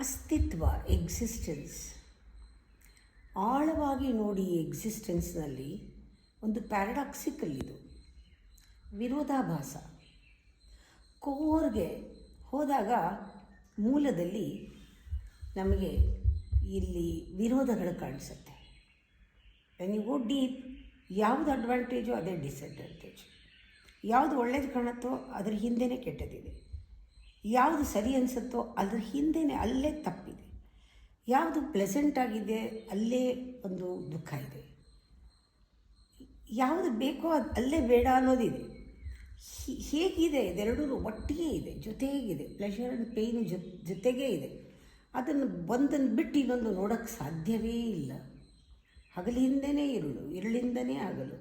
ಅಸ್ತಿತ್ವ, ಎಕ್ಸಿಸ್ಟೆನ್ಸ್. ಆಳವಾಗಿ ನೋಡಿ ಎಕ್ಸಿಸ್ಟೆನ್ಸ್ನಲ್ಲಿ ಒಂದು ಪ್ಯಾರಡಾಕ್ಸಿಕಲ್ ಇದು, ವಿರೋಧಾಭಾಸ. ಕೋರ್ಗೆ ಹೋದಾಗ ಮೂಲದಲ್ಲಿ ನಮಗೆ ಇಲ್ಲಿ ವಿರೋಧಗಳು ಕಾಣಿಸುತ್ತೆ. ವೆನ್ ಯು ಗೋ ಡೀಪ್, ಯಾವುದು ಅಡ್ವಾಂಟೇಜು ಅದೇ ಡಿಸ್ಅಡ್ವಾಂಟೇಜು, ಯಾವುದು ಒಳ್ಳೇದು ಕಾಣುತ್ತೋ ಅದ್ರ ಹಿಂದೆಯೇ ಕೆಟ್ಟದಿದೆ, ಯಾವುದು ಸರಿ ಅನಿಸುತ್ತೋ ಅದ್ರ ಹಿಂದೆಯೇ ಅಲ್ಲೇ ತಪ್ಪಿದೆ, ಯಾವುದು ಪ್ಲೆಸೆಂಟ್ ಆಗಿದೆ ಅಲ್ಲೇ ಒಂದು ದುಃಖ ಇದೆ, ಯಾವುದು ಬೇಕೋ ಅದು ಅಲ್ಲೇ ಬೇಡ ಅನ್ನೋದಿದೆ. ಹೇಗಿದೆ ಇದೆರಡೂ ಒಟ್ಟಿಗೆ ಇದೆ, ಜೊತೆಗಿದೆ. ಪ್ಲೆಷರ್ ಆ್ಯಂಡ್ ಪೇಯ್ನ್ ಜೊತೆಗೇ ಇದೆ. ಅದನ್ನು ಒಂದನ್ನು ಬಿಟ್ಟು ಇನ್ನೊಂದು ನೋಡೋಕ್ಕೆ ಸಾಧ್ಯವೇ ಇಲ್ಲ. ಹಗಲಿಂದನೇ ഇരുಳು, ഇരുಳಿಂದನೇ ಹಗಲು.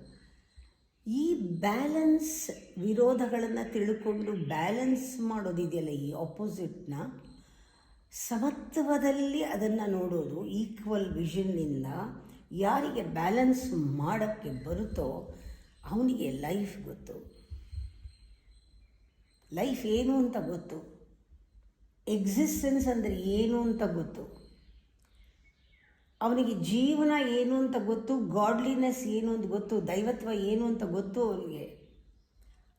ಈ ಬ್ಯಾಲೆನ್ಸ್, ವಿರೋಧಗಳನ್ನು ತಿಳ್ಕೊಂಡು ಬ್ಯಾಲೆನ್ಸ್ ಮಾಡೋದಿದೆಯಲ್ಲ, ಈ ಆಪೋಸಿಟ್ನ ಸಮತ್ವದಲ್ಲಿ ಅದನ್ನು ನೋಡೋದು, ಈಕ್ವಲ್ ವಿಷನ್ನಿಂದ ಯಾರಿಗೆ ಬ್ಯಾಲೆನ್ಸ್ ಮಾಡೋಕ್ಕೆ ಬರುತ್ತೋ ಅವನಿಗೆ ಲೈಫ್ ಗೊತ್ತು, ಲೈಫ್ ಏನು ಅಂತ ಗೊತ್ತು, ಎಕ್ಸಿಸ್ಟೆನ್ಸ್ ಅಂದರೆ ಏನು ಅಂತ ಗೊತ್ತು, ಅವನಿಗೆ ಜೀವನ ಏನು ಅಂತ ಗೊತ್ತು, ಗಾಡ್ಲಿನೆಸ್ ಏನು ಅಂತ ಗೊತ್ತು, ದೈವತ್ವ ಏನು ಅಂತ ಗೊತ್ತು ಅವನಿಗೆ.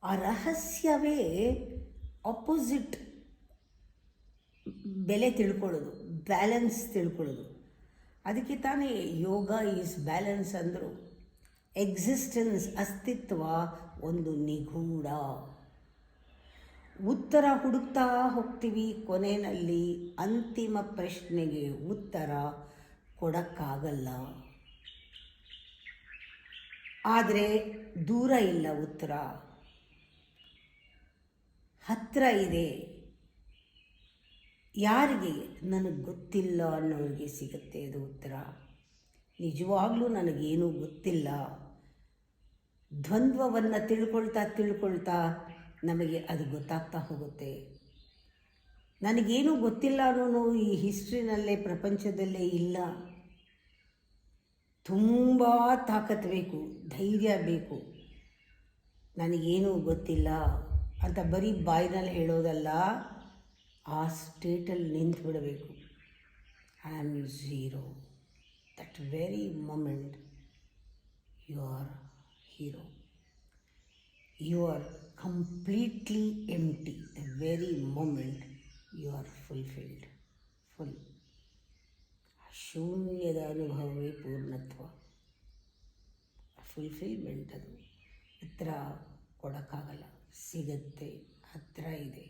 ಆ ರಹಸ್ಯವೇ ಆಪೋಸಿಟ್ ಬೆಲೆ ತಿಳ್ಕೊಳ್ಳೋದು, ಬ್ಯಾಲೆನ್ಸ್ ತಿಳ್ಕೊಳ್ಳೋದು. ಅದಕ್ಕೆ ತಾನೇ ಯೋಗ ಈಸ್ ಬ್ಯಾಲೆನ್ಸ್ ಅಂದರು. ಎಕ್ಸಿಸ್ಟೆನ್ಸ್, ಅಸ್ತಿತ್ವ ಒಂದು ನಿಗೂಢ. ಉತ್ತರ ಹುಡುಕ್ತಾ ಹೋಗ್ತೀವಿ, ಕೊನೆಯಲ್ಲಿ ಅಂತಿಮ ಪ್ರಶ್ನೆಗೆ ಉತ್ತರ ಕೊಡೋಕ್ಕಾಗಲ್ಲ. ಆದರೆ ದೂರ ಇಲ್ಲ, ಉತ್ತರ ಹತ್ತಿರ ಇದೆ. ಯಾರಿಗೆ ನನಗೆ ಗೊತ್ತಿಲ್ಲ ಅನ್ನೋರಿಗೆ ಸಿಗುತ್ತೆ ಅದು ಉತ್ತರ. ನಿಜವಾಗ್ಲೂ ನನಗೇನೂ ಗೊತ್ತಿಲ್ಲ, ದ್ವಂದ್ವವನ್ನು ತಿಳ್ಕೊಳ್ತಾ ನಮಗೆ ಅದು ಗೊತ್ತಾಗ್ತಾ ಹೋಗುತ್ತೆ. ನನಗೇನೂ ಗೊತ್ತಿಲ್ಲ ಅನ್ನೋನು ಈ ಹಿಸ್ಟ್ರಿನಲ್ಲೇ, ಪ್ರಪಂಚದಲ್ಲೇ ಇಲ್ಲ. ತುಂಬ ತಾಕತ್ತು ಬೇಕು, ಧೈರ್ಯ ಬೇಕು. ನನಗೇನೂ ಗೊತ್ತಿಲ್ಲ ಅಂತ ಬರೀ ಬಾಯಿನಲ್ಲಿ ಹೇಳೋದಲ್ಲ, ಆ ಸ್ಟೇಟಲ್ಲಿ ನಿಂತು ಬಿಡಬೇಕು. I am zero. That very moment you are hero. You are completely empty. The very moment you are fulfilled. Full ಶೂನ್ಯದ ಅನುಭವವೇ ಪೂರ್ಣತ್ವ. ಫುಲ್ಫಿಲ್ಮೆಂಟ್. ಅದು ಉತ್ತರ ಕೊಡೋಕ್ಕಾಗಲ್ಲ, ಸಿಗತ್ತೆ, ಹತ್ತಿರ ಇದೆ.